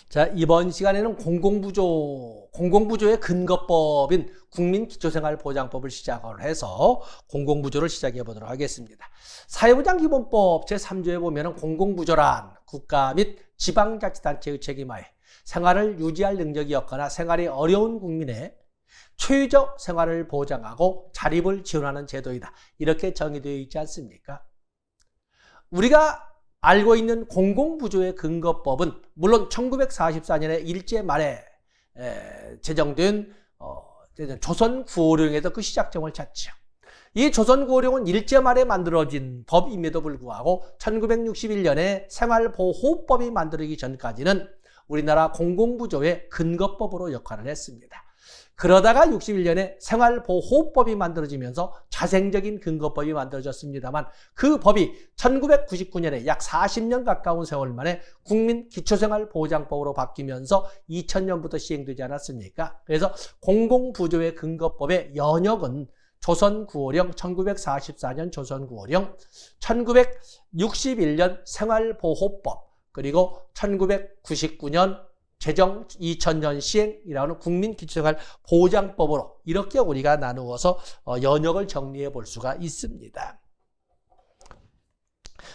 자, 이번 시간에는 공공부조의 근거법인 국민기초생활보장법을 시작을 해서 공공부조를 시작해 보도록 하겠습니다. 사회보장기본법 제3조에 보면 공공부조란 국가 및 지방자치단체의 책임하에 생활을 유지할 능력이 없거나 생활이 어려운 국민의 최적 생활을 보장하고 자립을 지원하는 제도이다. 이렇게 정의되어 있지 않습니까? 우리가 알고 있는 공공부조의 근거법은 물론 1944년에 일제 말에 제정된 조선 구호령에서 그 시작점을 찾죠. 이 조선 구호령은 일제 말에 만들어진 법임에도 불구하고 1961년에 생활보호법이 만들어지기 전까지는 우리나라 공공부조의 근거법으로 역할을 했습니다. 그러다가 61년에 생활보호법이 만들어지면서 자생적인 근거법이 만들어졌습니다만 그 법이 1999년에 약 40년 가까운 세월 만에 국민기초생활보장법으로 바뀌면서 2000년부터 시행되지 않았습니까? 그래서 공공부조의 근거법의 연역은 조선구호령, 1944년 조선구호령, 1961년 생활보호법, 그리고 1999년 제정 2000년 시행이라는 국민기초생활보장법으로 이렇게 우리가 나누어서 연역을 정리해 볼 수가 있습니다.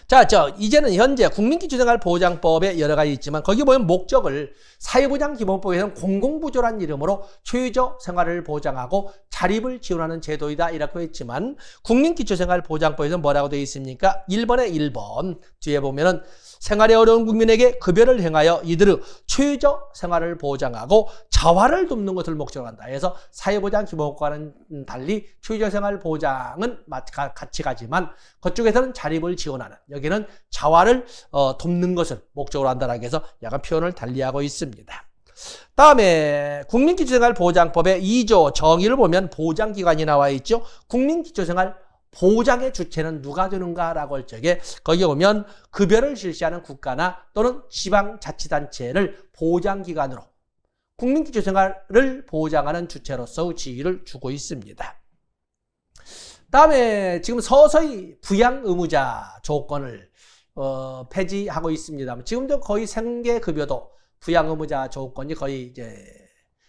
자, 이제는 현재 국민기초생활보장법에 여러 가지 있지만 거기 보면 목적을 사회보장기본법에서는 공공부조란 이름으로 최저 생활을 보장하고 자립을 지원하는 제도이다 이라고 했지만 국민기초생활보장법에서는 뭐라고 되어 있습니까? 1번에 1번 뒤에 보면은 생활이 어려운 국민에게 급여를 행하여 이들의 최저 생활을 보장하고 자활을 돕는 것을 목적으로 한다. 그래서 사회보장기본법과는 달리 최저 생활 보장은 같이 가지만 그쪽에서는 자립을 지원하는, 여기는 자활을 돕는 것을 목적으로 한다라고 해서 약간 표현을 달리하고 있습니다. 다음에 국민기초생활보장법의 2조 정의를 보면 보장기관이 나와 있죠. 국민기초생활 보장의 주체는 누가 되는가라고 할 적에 거기에 보면 급여를 실시하는 국가나 또는 지방자치단체를 보장기관으로 국민기초생활을 보장하는 주체로서 지위를 주고 있습니다. 다음에 지금 서서히 부양의무자 조건을 폐지하고 있습니다. 지금도 거의 생계급여도 부양의무자 조건이 거의 이제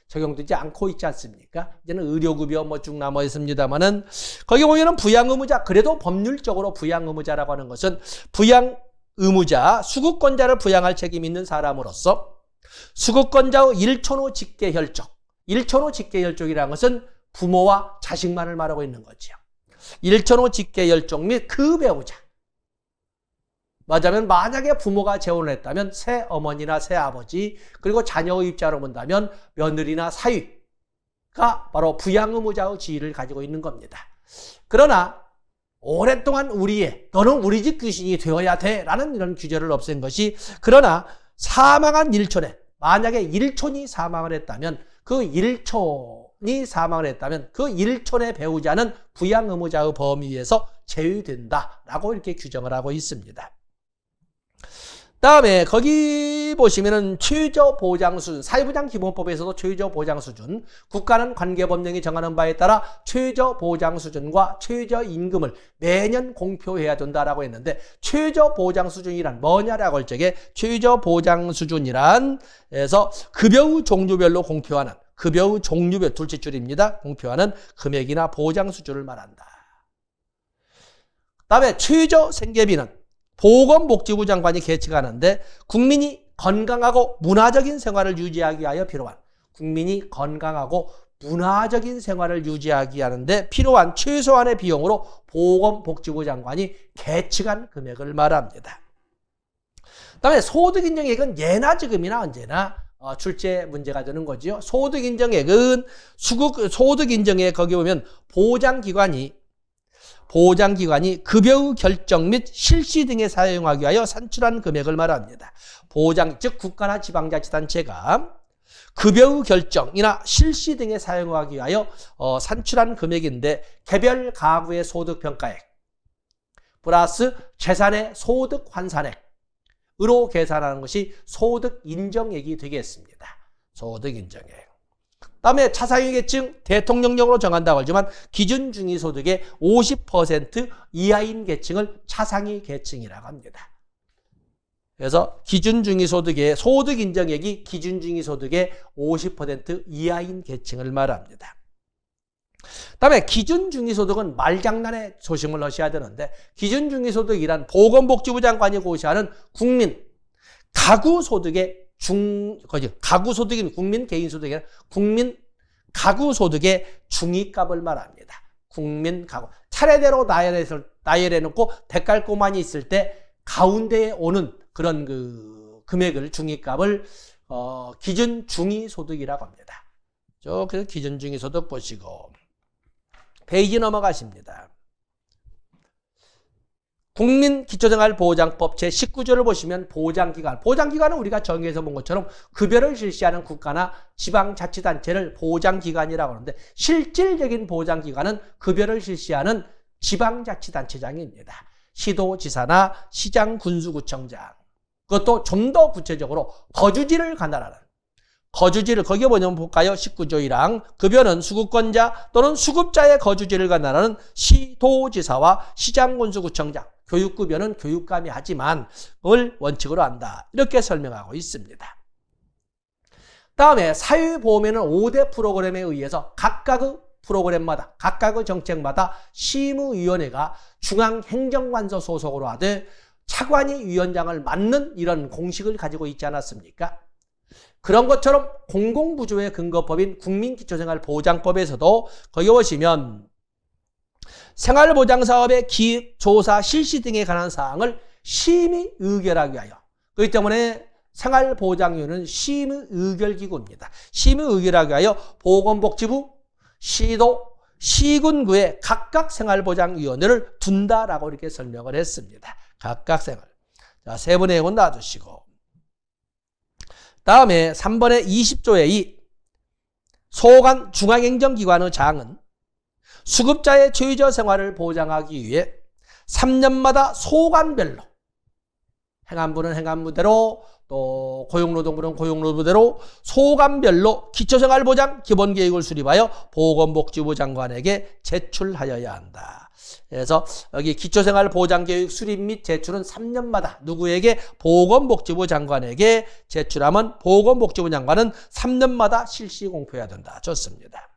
적용되지 않고 있지 않습니까? 이제는 의료급여 쭉 남아 있습니다만은 거기 보면은 부양의무자, 그래도 법률적으로 부양의무자라고 하는 것은 부양의무자, 수급권자를 부양할 책임이 있는 사람으로서 수급권자의 일촌후 직계혈족, 일촌후 직계혈족이라는 것은 부모와 자식만을 말하고 있는 거죠. 일촌후 직계혈족 및 그 배우자. 맞으면 만약에 부모가 재혼을 했다면 새어머니나 새아버지, 그리고 자녀의 입장으로 본다면 며느리나 사위가 바로 부양의무자의 지위를 가지고 있는 겁니다. 그러나 오랫동안 너는 우리 집 귀신이 되어야 돼 라는 이런 규제를 없앤 것이, 그러나 사망한 일촌에 만약에 일촌이 사망을 했다면 그 일촌의 배우자는 부양의무자의 범위에서 제외된다라고 이렇게 규정을 하고 있습니다. 다음에 거기 보시면은 최저보장수준, 사회보장기본법에서도 최저보장수준, 국가는 관계법령이 정하는 바에 따라 최저보장수준과 최저임금을 매년 공표해야 된다라고 했는데, 최저보장수준이란 뭐냐라고 할 적에 최저보장수준이란 해서 급여의 종류별로 공표하는, 급여의 종류별 둘째 줄입니다. 공표하는 금액이나 보장수준을 말한다. 다음에 최저생계비는 보건복지부 장관이 개측하는데, 국민이 건강하고 문화적인 생활을 유지하기 위하여 필요한, 국민이 건강하고 문화적인 생활을 유지하기 하는데 필요한 최소한의 비용으로 보건복지부 장관이 개측한 금액을 말합니다. 그다음에 소득인정액은 예나 지금이나 언제나 출제 문제가 되는 거죠. 소득인정액은 소득인정액 거기 보면 보장기관이 급여의 결정 및 실시 등에 사용하기 위하여 산출한 금액을 말합니다. 즉 국가나 지방자치단체가 급여의 결정이나 실시 등에 사용하기 위하여 산출한 금액인데, 개별 가구의 소득평가액 플러스 재산의 소득 환산액으로 계산하는 것이 소득인정액이 되겠습니다. 소득인정액. 다음에 차상위 계층 대통령령으로 정한다고 하지만 기준 중위소득의 50% 이하인 계층을 차상위 계층이라고 합니다. 그래서 기준중위소득의 소득 인정액이 기준중위소득의 50% 이하인 계층을 말합니다. 다음에 기준중위소득은 말장난에 조심을 하셔야 되는데, 기준중위소득이란 보건복지부 장관이 고시하는 국민 가구소득의 가구소득인 국민 개인소득이 아니라 국민 가구소득의 중위값을 말합니다. 국민 가구. 차례대로 나열해 놓고 대깔꼬만이 있을 때 가운데에 오는 그런 금액을 중위값을 기준 중위소득이라고 합니다. 그래서 기준 중위소득 보시고 페이지 넘어가십니다. 국민기초생활보장법 제19조를 보시면 보장기관. 보장기관은 우리가 정의해서 본 것처럼 급여를 실시하는 국가나 지방자치단체를 보장기관이라고 하는데, 실질적인 보장기관은 급여를 실시하는 지방자치단체장입니다. 시도지사나 시장군수구청장. 그것도 좀 더 구체적으로 거주지를 관할하는. 거주지를 거기에 뭐냐면 볼까요? 19조 1항. 급여는 수급권자 또는 수급자의 거주지를 관할하는 시도지사와 시장군수구청장. 교육급여는 교육감이 하지만 그걸 원칙으로 한다. 이렇게 설명하고 있습니다. 다음에 사회보험에는 5대 프로그램에 의해서 각각의 프로그램마다, 각각의 정책마다 심의위원회가 중앙행정관서 소속으로 하되 차관이 위원장을 맡는 이런 공식을 가지고 있지 않았습니까? 그런 것처럼 공공부조의 근거법인 국민기초생활보장법에서도 거기 보시면 생활보장사업의 기획, 조사, 실시 등에 관한 사항을 심의 의결하기 위하여, 그렇기 때문에 생활보장위원회는 심의 의결기구입니다. 심의 의결하기 위하여 보건복지부, 시도, 시군구에 각각 생활보장위원회를 둔다라고 이렇게 설명을 했습니다. 각각 생활. 자, 세부 내용은 놔두시고. 다음에 3번의 20조의 2. 소관 중앙행정기관의 장은 수급자의 최저 생활을 보장하기 위해 3년마다 소관별로, 행안부는 행안부대로, 또 고용노동부는 고용노동부대로 소관별로 기초생활보장 기본계획을 수립하여 보건복지부 장관에게 제출하여야 한다. 그래서 여기 기초생활보장계획 수립 및 제출은 3년마다 누구에게? 보건복지부 장관에게 제출하면 보건복지부 장관은 3년마다 실시 공표해야 된다. 좋습니다.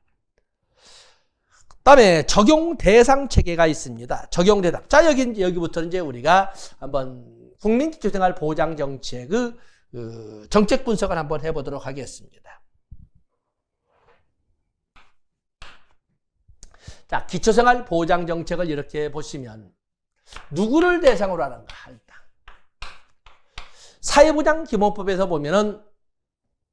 그다음에 적용 대상 체계가 있습니다. 적용 대상. 자, 여기부터는 이제 우리가 한번 국민기초생활보장정책의 정책 분석을 한번 해보도록 하겠습니다. 자, 기초생활보장정책을 이렇게 보시면 누구를 대상으로 하는가? 할당. 사회보장기본법에서 보면은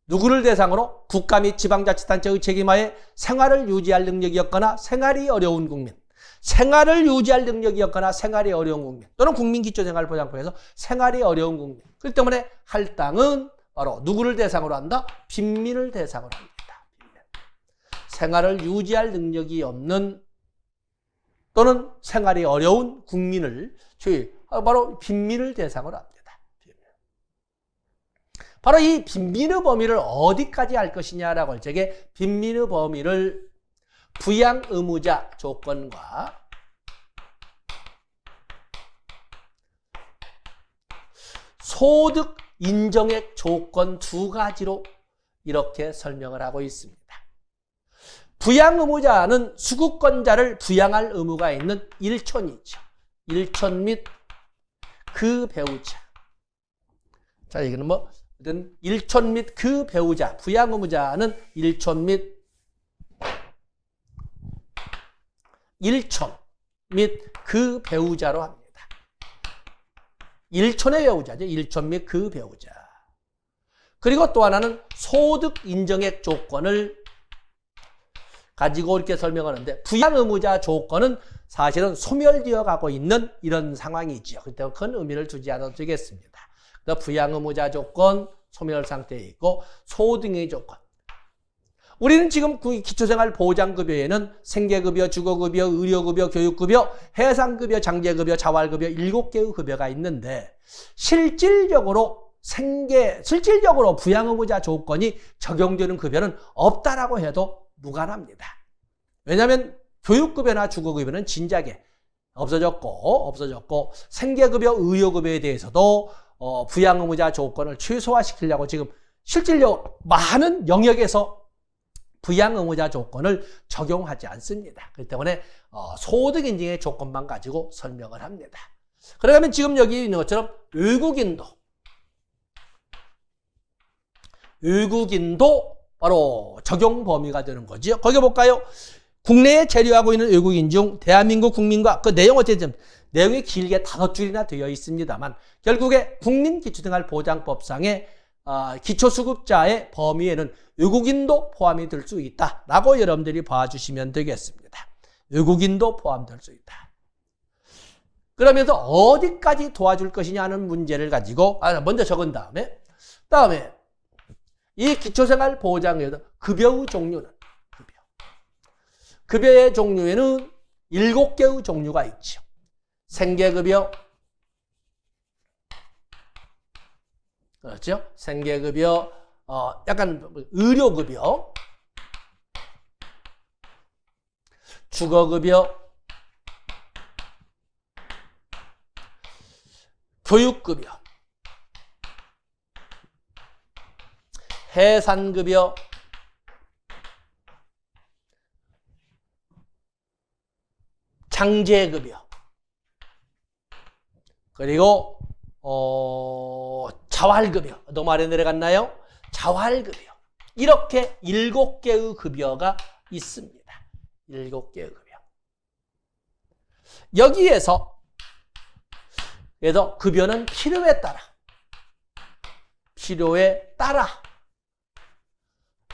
누구를 대상으로? 국가 및 지방자치단체의 책임하에 생활을 유지할 능력이 없거나 생활이 어려운 국민, 생활을 유지할 능력이 없거나 생활이 어려운 국민, 또는 국민기초생활보장법에서 생활이 어려운 국민. 그렇기 때문에 할당은 바로 누구를 대상으로 한다? 빈민을 대상으로 합니다. 빈민. 생활을 유지할 능력이 없는 또는 생활이 어려운 국민을 바로 빈민을 대상으로 합니다. 바로 이 빈민의 범위를 어디까지 할 것이냐라고 할 적에 빈민의 범위를 부양 의무자 조건과 소득 인정액 조건 두 가지로 이렇게 설명을 하고 있습니다. 부양 의무자는 수급권자를 부양할 의무가 있는 일촌이죠. 일촌 및 그 배우자. 자, 이거는 뭐 일촌 및 그 배우자, 부양 의무자는 일촌 및 그 배우자로 합니다. 일촌의 배우자죠. 일촌 및 그 배우자. 그리고 또 하나는 소득 인정액 조건을 가지고 이렇게 설명하는데, 부양 의무자 조건은 사실은 소멸되어 가고 있는 이런 상황이죠. 그때 큰 의미를 두지 않아도 되겠습니다. 부양 의무자 조건, 소멸 상태에 있고, 소득의 조건. 우리는 지금 기초생활보장급여에는 생계급여, 주거급여, 의료급여, 교육급여, 해상급여, 장제급여, 자활급여 7개의 급여가 있는데, 실질적으로 부양 의무자 조건이 적용되는 급여는 없다라고 해도 무관합니다. 왜냐하면 교육급여나 주거급여는 진작에 없어졌고 생계급여, 의료급여에 대해서도 부양 의무자 조건을 최소화시키려고 지금 실질적으로 많은 영역에서 부양 의무자 조건을 적용하지 않습니다. 그렇기 때문에 소득 인증의 조건만 가지고 설명을 합니다. 그러면 지금 여기 있는 것처럼 외국인도 바로 적용 범위가 되는 거죠. 거기 볼까요? 국내에 체류하고 있는 외국인 중 대한민국 국민과 그 내용 어쨌든 내용이 길게 5줄이나 되어 있습니다만 결국에 국민기초생활보장법상의 기초수급자의 범위에는 외국인도 포함이 될 수 있다라고 여러분들이 봐주시면 되겠습니다. 외국인도 포함될 수 있다. 그러면서 어디까지 도와줄 것이냐는 문제를 가지고 먼저 적은 다음에 이 기초생활보장에서 급여의 종류는 급여의 종류에는 7개의 종류가 있죠. 생계급여, 그렇죠? 생계급여, 약간 의료급여, 주거급여, 교육급여, 해산급여, 장제급여, 그리고 자활급여. 너무 아래 내려갔나요? 자활급여. 이렇게 7개의 급여가 있습니다. 7개의 급여. 여기에서 그래서 급여는 필요에 따라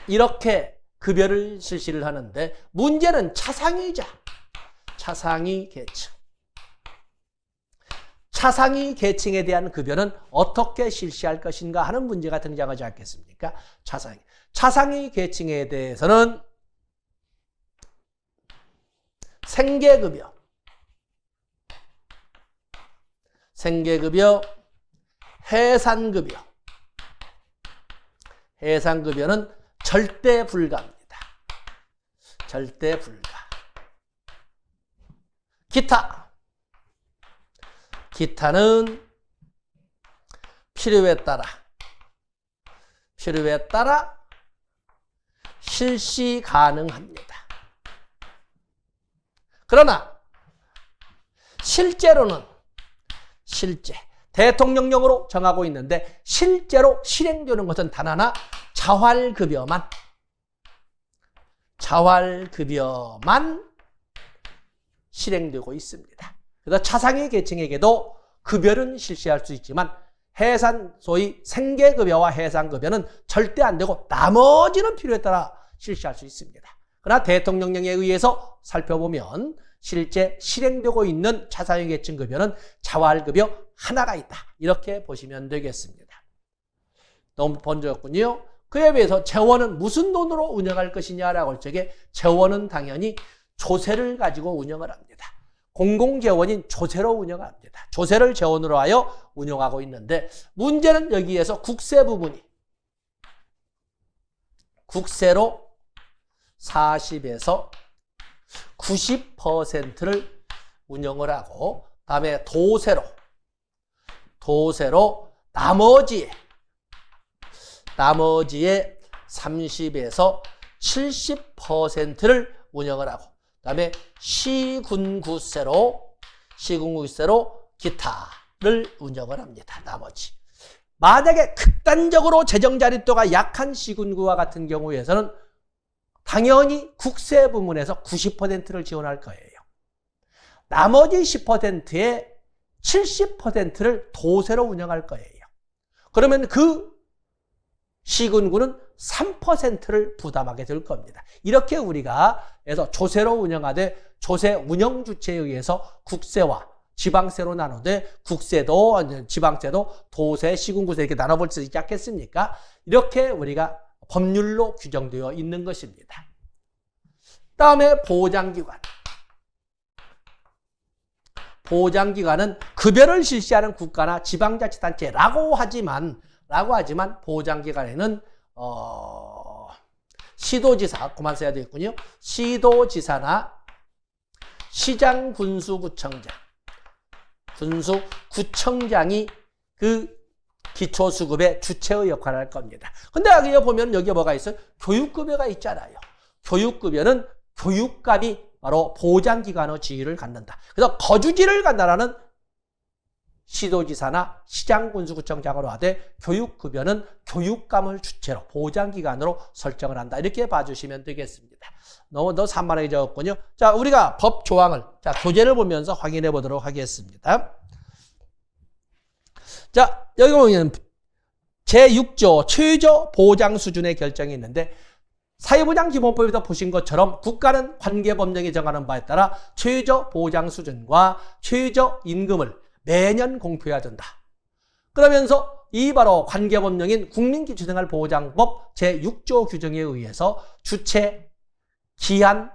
이렇게 급여를 실시를 하는데 문제는 차상위 계층. 차상위 계층에 대한 급여는 어떻게 실시할 것인가 하는 문제가 등장하지 않겠습니까? 차상위 계층에 대해서는 생계급여, 해산급여는 절대 불가입니다. 절대 불가. 기타는 필요에 따라 실시 가능합니다. 그러나 대통령령으로 정하고 있는데 실제로 실행되는 것은 단 하나, 자활급여만 실행되고 있습니다. 그래서 차상위 계층에게도 급여는 실시할 수 있지만 소위 생계급여와 해산급여는 절대 안 되고 나머지는 필요에 따라 실시할 수 있습니다. 그러나 대통령령에 의해서 살펴보면 실제 실행되고 있는 차상위 계층 급여는 자활급여 하나가 있다. 이렇게 보시면 되겠습니다. 너무 번졌군요. 그에 비해서 재원은 무슨 돈으로 운영할 것이냐라고 할 적에 재원은 당연히 조세를 가지고 운영을 합니다. 공공재원인 조세로 운영합니다. 조세를 재원으로 하여 운영하고 있는데 문제는 여기에서 국세 부분이 국세로 40에서 90%를 운영을 하고 그다음에 도세로 나머지의 30에서 70%를 운영을 하고 그다음에 시군구세로 기타를 운영을 합니다. 나머지. 만약에 극단적으로 재정자립도가 약한 시군구와 같은 경우에서는 당연히 국세 부문에서 90%를 지원할 거예요. 나머지 10%의 70%를 도세로 운영할 거예요. 그러면 그 시군구는 3%를 부담하게 될 겁니다. 이렇게 우리가 그래서 조세로 운영하되 조세 운영 주체에 의해서 국세와 지방세로 나누되 국세도 지방세도 도세, 시군구세 이렇게 나눠볼 수 있지 않겠습니까? 이렇게 우리가 법률로 규정되어 있는 것입니다. 다음에 보장기관은 급여를 실시하는 국가나 지방자치단체라고 하지만 보장기관에는 시도지사, 그만 써야 되겠군요. 시도지사나 시장 군수구청장이 그 기초수급의 주체의 역할을 할 겁니다. 근데 여기 보면 여기 뭐가 있어요? 교육급여가 있잖아요. 교육급여는 교육감이 바로 보장기관의 지위를 갖는다. 그래서 거주지를 갖는다라는 시도지사나 시장군수구청장으로 하되 교육급여는 교육감을 주체로 보장기관으로 설정을 한다. 이렇게 봐주시면 되겠습니다. 너무 더 산만하게 적었군요. 자, 우리가 법 조항을 교재를 보면서 확인해 보도록 하겠습니다. 자, 여기 보면 제6조 최저 보장 수준의 결정이 있는데 사회보장기본법에서 보신 것처럼 국가는 관계법령이 정하는 바에 따라 최저 보장 수준과 최저 임금을 매년 공표해야 된다. 그러면서 이 바로 관계법령인 국민기초생활보장법 제6조 규정에 의해서 주체, 기한,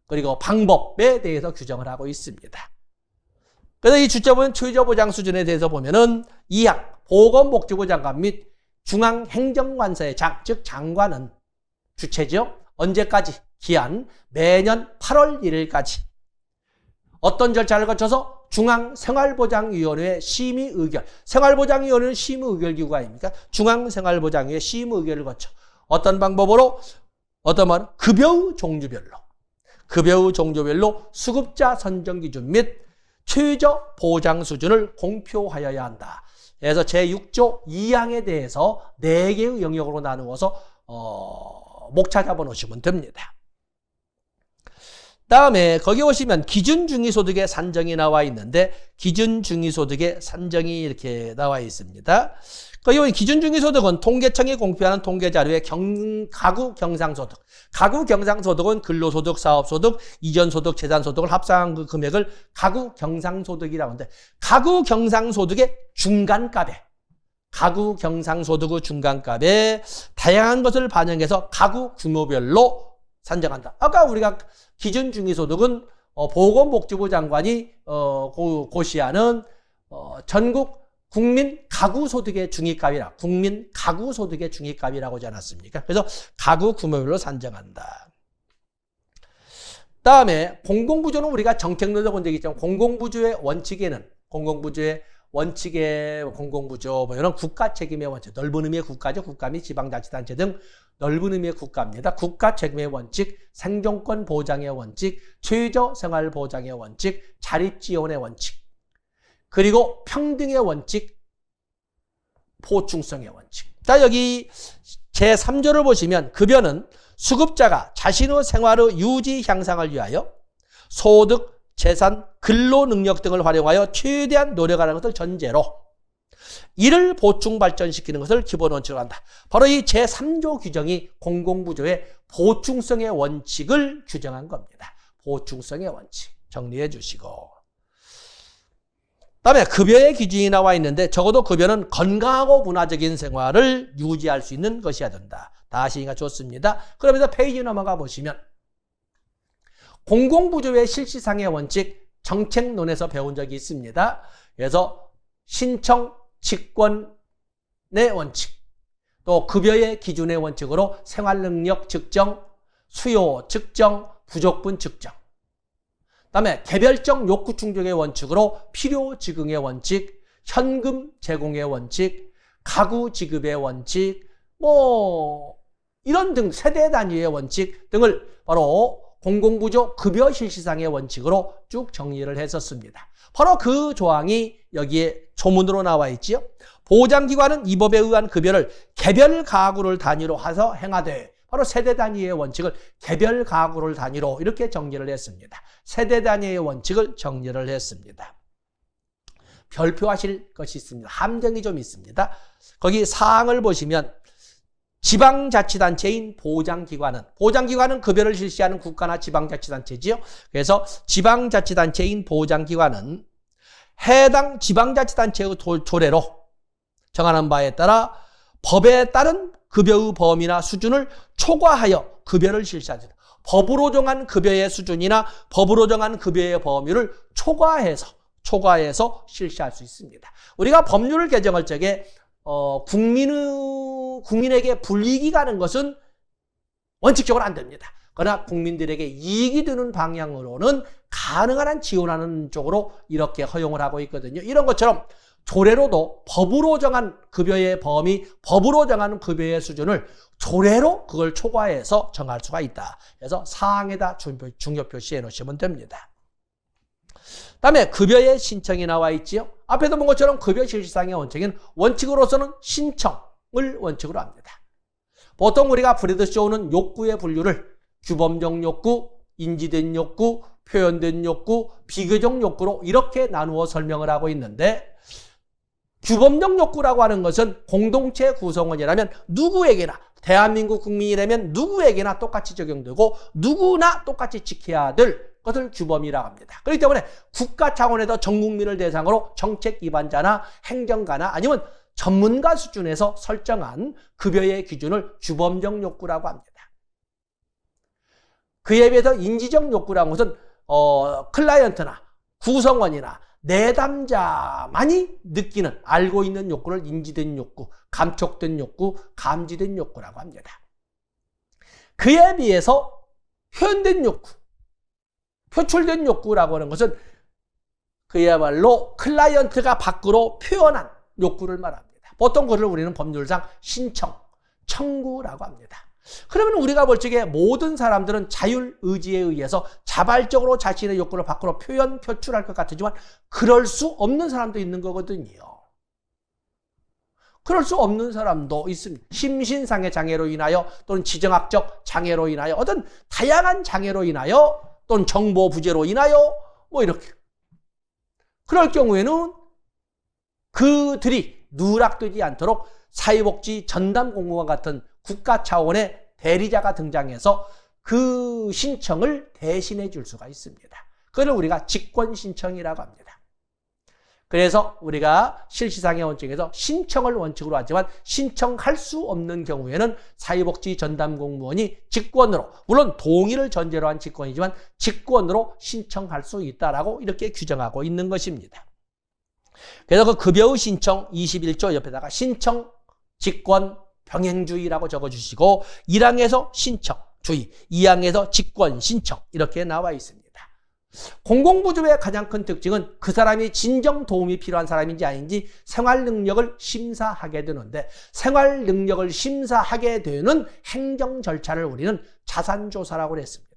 그리고 방법에 대해서 규정을 하고 있습니다. 그래서 이 주체보면 최저보장 수준에 대해서 보면은 2항 보건복지부 장관 및 중앙행정관서의 즉 장관은 주체죠. 언제까지? 기한 매년 8월 1일까지 어떤 절차를 거쳐서 중앙생활보장위원회 심의 의결. 생활보장위원회는 심의 의결 기구가 아닙니까? 중앙생활보장위원회 심의 의결을 거쳐 어떤 방법으로 어떤 말 급여의 종류별로 수급자 선정 기준 및 최저 보장 수준을 공표하여야 한다. 그래서 제6조 2항에 대해서 4개의 영역으로 나누어서 목 찾아보 놓으시면 됩니다. 다음에 거기 오시면 기준중위소득의 산정이 나와 있는데 기준중위소득의 산정이 이렇게 나와 있습니다. 거기 보면 기준중위소득은 통계청이 공표하는 통계자료의 가구 경상소득. 가구 경상소득은 근로소득, 사업소득, 이전소득, 재산소득을 합산한 그 금액을 가구 경상소득이라고 하는데 가구 경상소득의 중간값에 가구 경상소득의 중간값에 다양한 것을 반영해서 가구 규모별로 산정한다. 아까 우리가 기준중위소득은 보건복지부 장관이 고시하는 전국 국민 가구소득의 중위값이라 국민 가구소득의 중위값이라고 하지 않았습니까? 그래서 가구 규모별로 산정한다. 다음에 공공부조는 우리가 정책론에서 본 적이 있지만 공공부조의 원칙에는 공공부조 이런 국가 책임의 원칙, 넓은 의미의 국가죠. 국가 및 지방자치단체 등 넓은 의미의 국가입니다. 국가 책임의 원칙, 생존권 보장의 원칙, 최저 생활 보장의 원칙, 자립 지원의 원칙, 그리고 평등의 원칙, 포충성의 원칙. 자, 여기 제3조를 보시면 급여는 수급자가 자신의 생활의 유지 향상을 위하여 소득, 재산, 근로 능력 등을 활용하여 최대한 노력하는 것을 전제로 이를 보충 발전시키는 것을 기본 원칙으로 한다. 바로 이 제3조 규정이 공공부조의 보충성의 원칙을 규정한 겁니다. 보충성의 원칙 정리해 주시고 다음에 급여의 기준이 나와 있는데 적어도 급여는 건강하고 문화적인 생활을 유지할 수 있는 것이어야 된다. 다시가 좋습니다. 그러면서 페이지 넘어가 보시면 공공부조의 실시상의 원칙 정책론에서 배운 적이 있습니다. 그래서 신청, 직권의 원칙, 또 급여의 기준의 원칙으로 생활능력 측정, 수요 측정, 부족분 측정, 그다음에 개별적 욕구 충족의 원칙으로 필요 지급의 원칙, 현금 제공의 원칙, 가구 지급의 원칙, 이런 등 세대 단위의 원칙 등을 바로 공공부조 급여 실시상의 원칙으로 쭉 정리를 했었습니다. 바로 그 조항이 여기에 조문으로 나와 있지요. 보장기관은 이 법에 의한 급여를 개별 가구를 단위로 해서 행하되 바로 세대 단위의 원칙을 개별 가구를 단위로 이렇게 정리를 했습니다. 세대 단위의 원칙을 정리를 했습니다. 별표하실 것이 있습니다. 함정이 좀 있습니다. 거기 사항을 보시면 지방자치단체인 보장기관은 급여를 실시하는 국가나 지방자치단체지요. 그래서 지방자치단체인 보장기관은 해당 지방자치단체의 조례로 정하는 바에 따라 법에 따른 급여의 범위나 수준을 초과하여 급여를 실시하죠. 법으로 정한 급여의 수준이나 법으로 정한 급여의 범위를 초과해서 실시할 수 있습니다. 우리가 법률을 개정할 적에 국민에게 불이익이 가는 것은 원칙적으로 안 됩니다. 그러나 국민들에게 이익이 되는 방향으로는 가능한 한 지원하는 쪽으로 이렇게 허용을 하고 있거든요. 이런 것처럼 조례로도 법으로 정한 급여의 범위, 법으로 정한 급여의 수준을 조례로 그걸 초과해서 정할 수가 있다. 그래서 사항에다 중요 표시해 놓으시면 됩니다. 다음에 급여의 신청이 나와 있지요. 앞에도 본 것처럼 급여 실시상의 원칙은 원칙으로서는 신청을 원칙으로 합니다. 보통 우리가 브래드쇼는 욕구의 분류를 규범적 욕구, 인지된 욕구, 표현된 욕구, 비교적 욕구로 이렇게 나누어 설명을 하고 있는데, 규범적 욕구라고 하는 것은 공동체 구성원이라면 누구에게나, 대한민국 국민이라면 누구에게나 똑같이 적용되고 누구나 똑같이 지켜야 될 것을 규범이라고 합니다. 그렇기 때문에 국가 차원에서 전 국민을 대상으로 정책 기반자나 행정가나 아니면 전문가 수준에서 설정한 급여의 기준을 규범적 욕구라고 합니다. 그에 비해서 인지적 욕구라는 것은 클라이언트나 구성원이나 내담자만이 느끼는, 알고 있는 욕구를 인지된 욕구, 감촉된 욕구, 감지된 욕구라고 합니다. 그에 비해서 표현된 욕구, 표출된 욕구라고 하는 것은 그야말로 클라이언트가 밖으로 표현한 욕구를 말합니다. 보통 그를 우리는 법률상 신청, 청구라고 합니다. 그러면 우리가 볼 적에 모든 사람들은 자율의지에 의해서 자발적으로 자신의 욕구를 밖으로 표출할 것 같지만 그럴 수 없는 사람도 있는 거거든요. 그럴 수 없는 사람도 있습니다. 심신상의 장애로 인하여 또는 지정학적 장애로 인하여 어떤 다양한 장애로 인하여 또는 정보 부재로 인하여 뭐 이렇게. 그럴 경우에는 그들이 누락되지 않도록 사회복지 전담 공무원 같은 국가 차원의 대리자가 등장해서 그 신청을 대신해 줄 수가 있습니다. 그걸 우리가 직권 신청이라고 합니다. 그래서 우리가 실시상의 원칙에서 신청을 원칙으로 하지만 신청할 수 없는 경우에는 사회복지 전담 공무원이 직권으로, 물론 동의를 전제로 한 직권이지만 직권으로 신청할 수 있다라고 이렇게 규정하고 있는 것입니다. 그래서 그 급여의 신청 21조 옆에다가 신청, 직권, 병행주의라고 적어주시고 1항에서 신청, 주의, 2항에서 직권, 신청 이렇게 나와 있습니다. 공공부조의 가장 큰 특징은 그 사람이 진정 도움이 필요한 사람인지 아닌지 생활 능력을 심사하게 되는데, 생활 능력을 심사하게 되는 행정 절차를 우리는 자산조사라고 했습니다.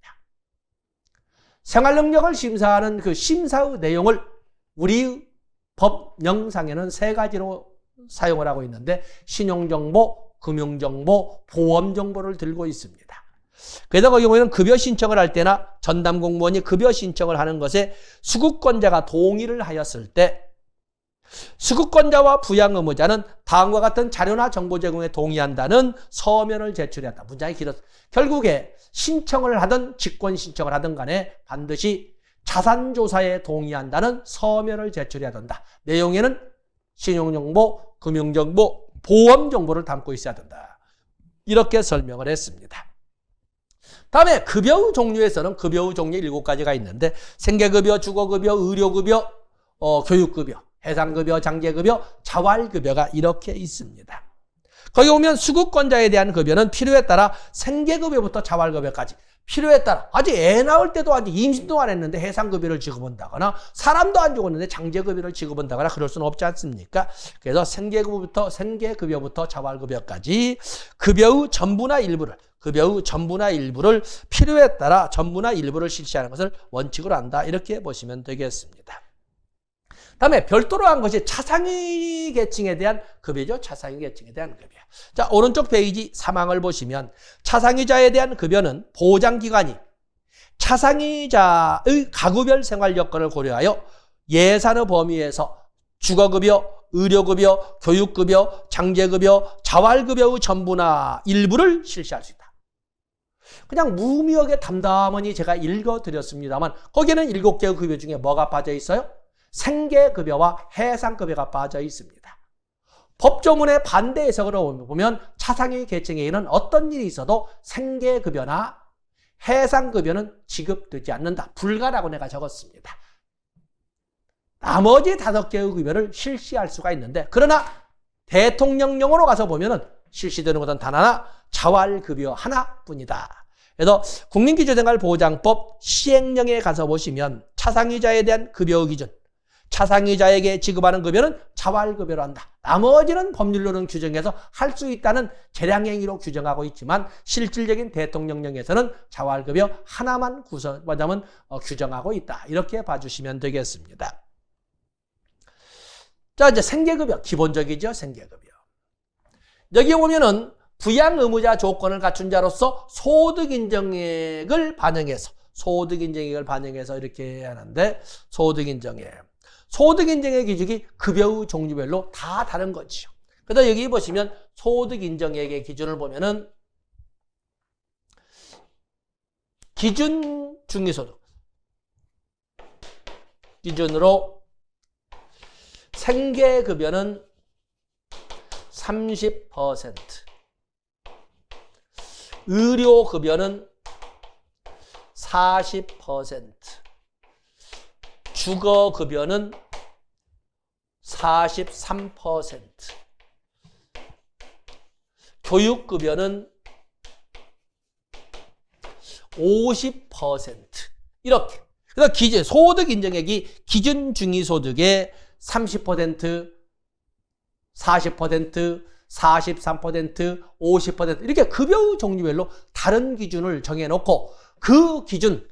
생활 능력을 심사하는 그 심사의 내용을 우리 법령상에는 3가지로 사용을 하고 있는데, 신용정보, 금융정보, 보험정보를 들고 있습니다. 그래서 그 경우에는 급여 신청을 할 때나 전담 공무원이 급여 신청을 하는 것에 수급권자가 동의를 하였을 때, 수급권자와 부양 의무자는 다음과 같은 자료나 정보 제공에 동의한다는 서면을 제출해야 한다. 문장이 길어서 결국에 신청을 하든 직권 신청을 하든 간에 반드시 자산조사에 동의한다는 서면을 제출해야 된다. 내용에는 신용정보, 금융정보, 보험정보를 담고 있어야 된다. 이렇게 설명을 했습니다. 다음에 급여의 종류에서는 급여의 종류 7가지가 있는데, 생계급여, 주거급여, 의료급여, 교육급여, 해상급여, 장제급여, 자활급여가 이렇게 있습니다. 거기 보면 수급권자에 대한 급여는 필요에 따라 생계급여부터 자활급여까지, 필요에 따라 아직 애 낳을 때도 아직 임신도 안 했는데 해상급여를 지급한다거나 사람도 안 죽었는데 장제급여를 지급한다거나 그럴 수는 없지 않습니까? 그래서 생계급여부터 자활급여까지 급여의 전부나 일부를 필요에 따라 전부나 일부를 실시하는 것을 원칙으로 한다. 이렇게 보시면 되겠습니다. 다음에 별도로 한 것이 차상위 계층에 대한 급여죠. 차상위 계층에 대한 급여. 자, 오른쪽 페이지 3항을 보시면 차상위자에 대한 급여는 보장기관이 차상위자의 가구별 생활 여건을 고려하여 예산의 범위에서 주거급여, 의료급여, 교육급여, 장제급여, 자활급여의 전부나 일부를 실시할 수 있다. 그냥 무미하게 담담하니 제가 읽어드렸습니다만 거기에는 7개의 급여 중에 뭐가 빠져 있어요? 생계급여와 해상급여가 빠져 있습니다. 법조문의 반대 해석으로 보면 차상위 계층에는 어떤 일이 있어도 생계급여나 해상급여는 지급되지 않는다. 불가라고 내가 적었습니다. 나머지 5개의 급여를 실시할 수가 있는데, 그러나 대통령령으로 가서 보면은 실시되는 것은 단 하나, 자활급여 하나뿐이다. 그래서 국민기초생활보장법 시행령에 가서 보시면 차상위자에 대한 급여 기준, 차상위자에게 지급하는 급여는 자활급여로 한다. 나머지는 법률로는 규정해서 할 수 있다는 재량행위로 규정하고 있지만 실질적인 대통령령에서는 자활급여 하나만 규정하고 있다. 이렇게 봐주시면 되겠습니다. 자, 이제 생계급여 기본적이죠. 생계급여. 여기 보면은 부양 의무자 조건을 갖춘 자로서 소득인정액을 반영해서 이렇게 하는데 소득인정액 기준이 급여의 종류별로 다 다른 거죠. 그래서 여기 보시면 소득인정액의 기준을 보면은 기준 중위소득 기준으로 생계급여는 30%, 의료급여는 40%, 주거급여는 43%, 교육급여는 50%. 이렇게. 그래서 소득인정액이 기준 중위소득의 30%, 40%, 43%, 50% 이렇게 급여의 종류별로 다른 기준을 정해놓고 그 기준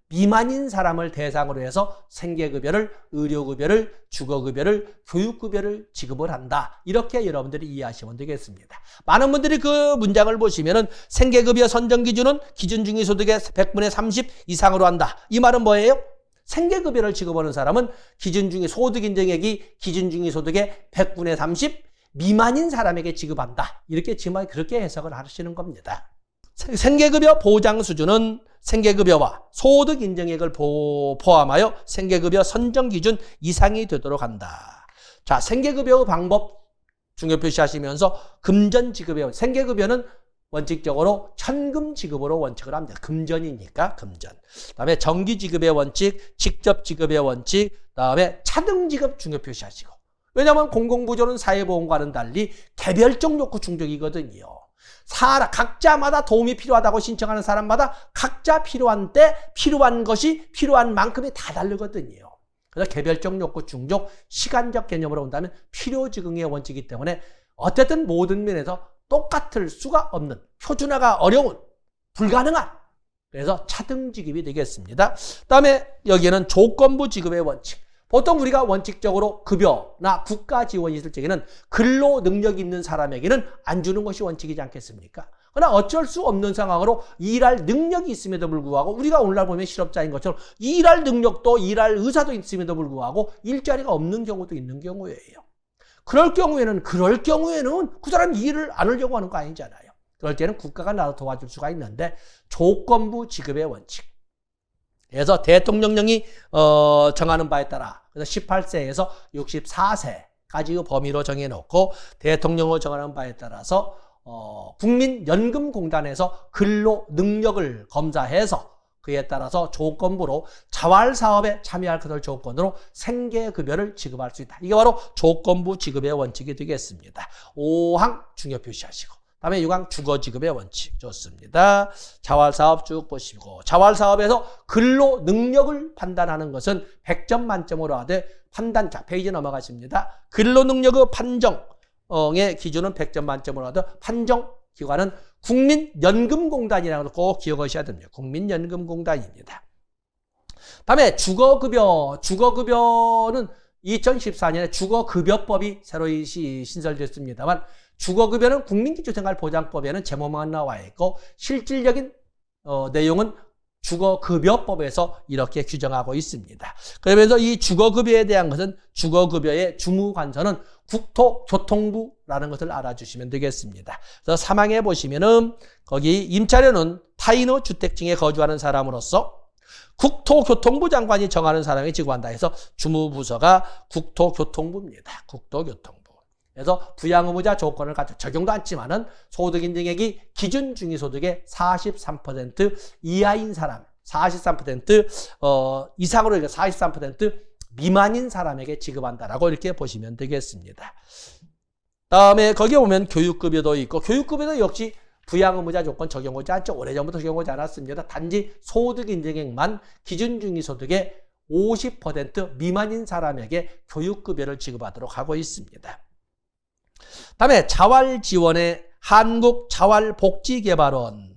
미만인 사람을 대상으로 해서 생계급여를, 의료급여를, 주거급여를, 교육급여를 지급을 한다. 이렇게 여러분들이 이해하시면 되겠습니다. 많은 분들이 그 문장을 보시면은 생계급여 선정기준은 기준중위소득의 100분의 30 이상으로 한다. 이 말은 뭐예요? 생계급여를 지급하는 사람은 소득인정액이 기준중위소득의 100분의 30 미만인 사람에게 지급한다. 이렇게 지금 그렇게 해석을 하시는 겁니다. 생계급여 보장 수준은 생계급여와 소득인정액을 포함하여 생계급여 선정기준 이상이 되도록 한다. 자, 생계급여 방법 중요 표시하시면서 금전지급의 생계급여는 원칙적으로 현금 지급으로 원칙을 합니다. 금전이니까 금전. 그다음에 정기지급의 원칙, 직접지급의 원칙, 그다음에 차등지급 중요 표시하시고. 왜냐하면 공공부조는 사회보험과는 달리 개별적 욕구 충족이거든요. 각자마다 도움이 필요하다고 신청하는 사람마다 각자 필요한 때 필요한 것이 필요한 만큼이 다 다르거든요. 그래서 개별적 욕구 충족, 시간적 개념으로 본다면 필요지급의 원칙이기 때문에 어쨌든 모든 면에서 똑같을 수가 없는, 표준화가 어려운, 불가능한, 그래서 차등지급이 되겠습니다. 그 다음에 여기에는 조건부 지급의 원칙. 보통 우리가 원칙적으로 급여나 국가 지원이 있을 적에는 근로 능력이 있는 사람에게는 안 주는 것이 원칙이지 않겠습니까? 그러나 어쩔 수 없는 상황으로 일할 능력이 있음에도 불구하고 우리가 오늘날 보면 실업자인 것처럼 일할 능력도 일할 의사도 있음에도 불구하고 일자리가 없는 경우도 있는 경우예요. 그럴 경우에는 그 사람이 일을 안 하려고 하는 거 아니잖아요. 그럴 때는 국가가 나도 도와줄 수가 있는데 조건부 지급의 원칙. 그래서 대통령령이 정하는 바에 따라 그래서 18세에서 64세까지의 범위로 정해놓고 대통령이 정하는 바에 따라서 국민연금공단에서 근로 능력을 검사해서 그에 따라서 조건부로 자활사업에 참여할 것을 조건으로 생계급여를 지급할 수 있다. 이게 바로 조건부 지급의 원칙이 되겠습니다. 5항 중요 표시하시고 다음에 6항 주거지급의 원칙 좋습니다. 자활사업 쭉 보시고 자활사업에서 근로 능력을 판단하는 것은 100점 만점으로 하되 판단자 페이지 넘어가십니다. 근로 능력의 판정의 기준은 100점 만점으로 하되 판정기관은 국민연금공단이라고 꼭 기억하셔야 됩니다. 국민연금공단입니다. 다음에 주거급여는 2014년에 주거급여법이 새로 신설됐습니다만 주거급여는 국민기초생활보장법에는 제목만 나와 있고 실질적인 내용은 주거급여법에서 이렇게 규정하고 있습니다. 그러면서 이 주거급여에 대한 것은 주거급여의 주무관서는 국토교통부라는 것을 알아주시면 되겠습니다. 그래서 3항에 보시면은 거기 임차료는 타인의 주택층에 거주하는 사람으로서 국토교통부 장관이 정하는 사람이 지급한다 해서 주무부서가 국토교통부입니다. 국토교통부. 그래서 부양의무자 조건을 갖춰 적용도 않지만은 소득인정액이 기준 중위소득의 43% 이하인 사람, 43% 이상으로 43% 미만인 사람에게 지급한다라고 이렇게 보시면 되겠습니다. 다음에 거기에 보면 교육급여도 있고 교육급여도 역시 부양 의무자 조건 적용하지 않죠. 오래전부터 적용하지 않았습니다. 단지 소득 인정액만 기준 중위소득의 50% 미만인 사람에게 교육급여를 지급하도록 하고 있습니다. 다음에 자활지원의 한국자활복지개발원,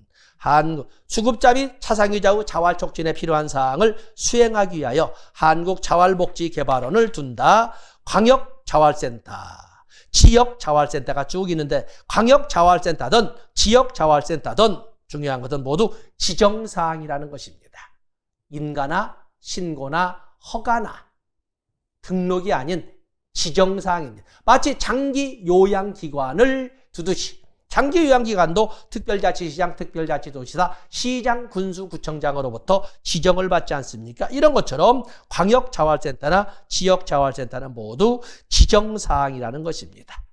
수급자 및 차상위자의 자활 촉진에 필요한 사항을 수행하기 위하여 한국자활복지개발원을 둔다. 광역자활센터, 지역자활센터가 쭉 있는데 광역자활센터든 지역자활센터든 중요한 것은 모두 지정사항이라는 것입니다. 인가나 신고나 허가나 등록이 아닌 지정사항입니다. 마치 장기 요양기관을 두듯이 장기 요양기관도 특별자치시장, 특별자치도시사, 시장, 군수, 구청장으로부터 지정을 받지 않습니까? 이런 것처럼 광역자활센터나 지역자활센터는 모두 지정사항이라는 것입니다.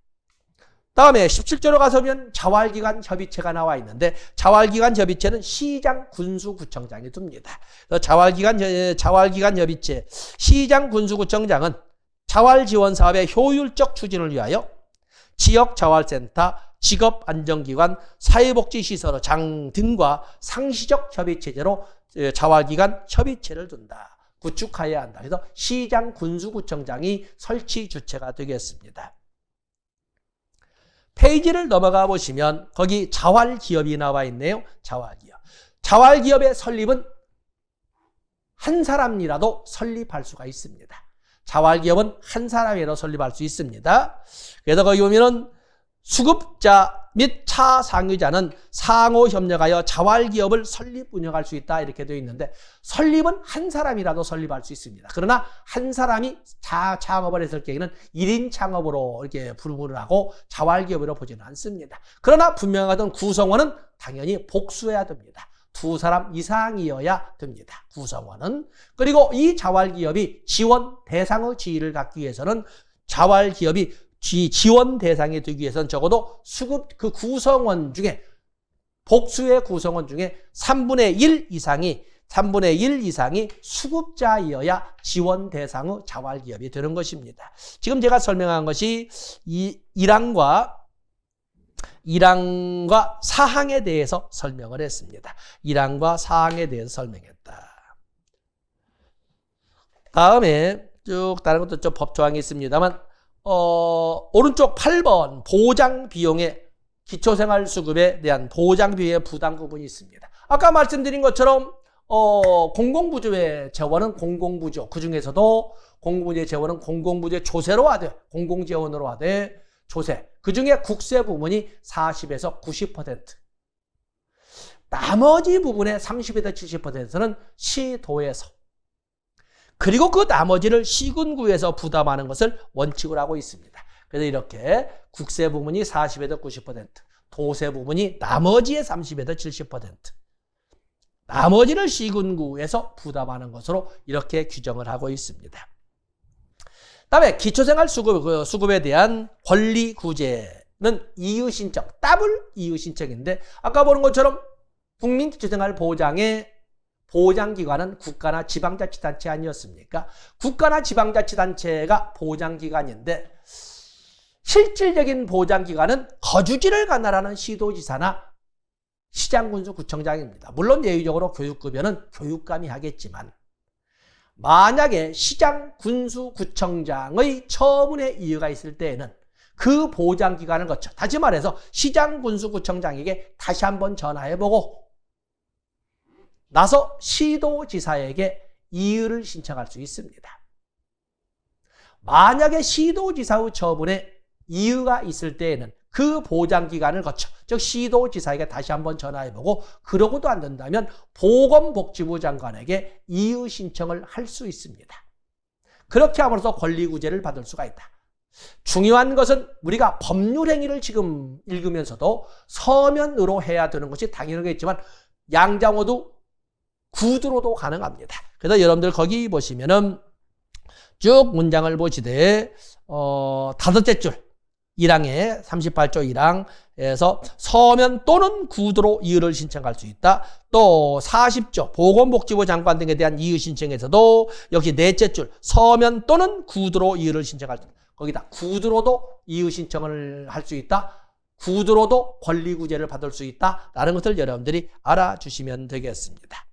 다음에 17조로 가서 보면 자활기관 협의체가 나와 있는데 자활기관 협의체는 시장, 군수, 구청장이 둡니다. 자활기관 협의체, 시장, 군수, 구청장은 자활지원사업의 효율적 추진을 위하여 지역자활센터, 직업안정기관, 사회복지시설장 등과 상시적 협의체제로 자활기관 협의체를 둔다. 구축하여야 한다. 그래서 시장, 군수, 구청장이 설치 주체가 되겠습니다. 페이지를 넘어가 보시면 거기 자활기업이 나와 있네요. 자활기업. 자활기업의 설립은 한 사람이라도 설립할 수가 있습니다. 자활기업은 한 사람이라도 설립할 수 있습니다. 그래서 거기 보면은 수급자 및 차상위자는 상호 협력하여 자활기업을 설립 운영할 수 있다 이렇게 되어 있는데 설립은 한 사람이라도 설립할 수 있습니다. 그러나 한 사람이 창업을 했을 경우에는 1인 창업으로 이렇게 분류를 하고 자활기업으로 보지는 않습니다. 그러나 분명하던 구성원은 당연히 복수해야 됩니다. 2사람 이상이어야 됩니다. 구성원은. 그리고 이 자활기업이 지원 대상의 지위를 갖기 위해서는 자활기업이 지원 대상이 되기 위해서는 적어도 수급 그 구성원 중에 복수의 구성원 중에 3분의 1 이상이 수급자이어야 지원 대상의 자활기업이 되는 것입니다. 지금 제가 설명한 것이 이 1항과 사항에 대해서 설명을 했습니다. 1항과 사항에 대해서 설명했다. 다음에 쭉 다른 것도 좀 법조항이 있습니다만 오른쪽 8번 보장비용의 기초생활수급에 대한 보장비용의 부담 부분이 있습니다. 아까 말씀드린 것처럼 공공부조의 재원은 공공부조, 그 중에서도 공공부조의 재원은 공공부조의 조세로 하되 공공재원으로 하되 조세, 그 중에 국세 부분이 40에서 90%, 나머지 부분의 30에서 70%는 시도에서, 그리고 그 나머지를 시군구에서 부담하는 것을 원칙으로 하고 있습니다. 그래서 이렇게 국세 부분이 40에서 90%, 도세 부분이 나머지의 30에서 70%, 나머지를 시군구에서 부담하는 것으로 이렇게 규정을 하고 있습니다. 다음에 기초생활수급에 대한 권리구제는 이의신청, 더블 이의신청인데 아까 보는 것처럼 국민기초생활보장의 보장기관은 국가나 지방자치단체 아니었습니까? 국가나 지방자치단체가 보장기관인데 실질적인 보장기관은 거주지를 관할하는 시도지사나 시장군수구청장입니다. 물론 예외적으로 교육급여는 교육감이 하겠지만 만약에 시장군수구청장의 처분의 이유가 있을 때에는 그 보장기관을 거쳐, 다시 말해서 시장군수구청장에게 다시 한번 전화해보고 나서 시도지사에게 이유를 신청할 수 있습니다. 만약에 시도지사의 처분에 이유가 있을 때에는 그 보장기관을 거쳐, 즉 시도지사에게 다시 한번 전화해보고 그러고도 안 된다면 보건복지부 장관에게 이유 신청을 할 수 있습니다. 그렇게 함으로써 권리구제를 받을 수가 있다. 중요한 것은 우리가 법률행위를 지금 읽으면서도 서면으로 해야 되는 것이 당연하겠지만 양장어도 구두로도 가능합니다. 그래서 여러분들 거기 보시면은 쭉 문장을 보시되 다섯째 줄 1항에 38조 1항에서 서면 또는 구두로 이유를 신청할 수 있다. 또 40조 보건복지부 장관 등에 대한 이유 신청에서도 역시 넷째 줄 서면 또는 구두로 이유를 신청할 수 있다. 거기다 구두로도 이유 신청을 할 수 있다. 구두로도 권리구제를 받을 수 있다라는 것을 여러분들이 알아주시면 되겠습니다.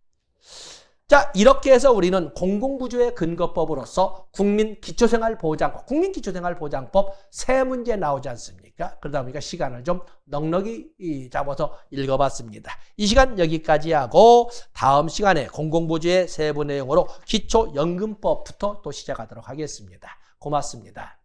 자, 이렇게 해서 우리는 공공부주의 근거법으로서 국민기초생활보장법, 국민기초생활보장법 세 문제 나오지 않습니까? 그러다 보니까 시간을 좀 넉넉히 잡아서 읽어봤습니다. 이 시간 여기까지 하고 다음 시간에 공공부주의 세부 내용으로 기초연금법부터 또 시작하도록 하겠습니다. 고맙습니다.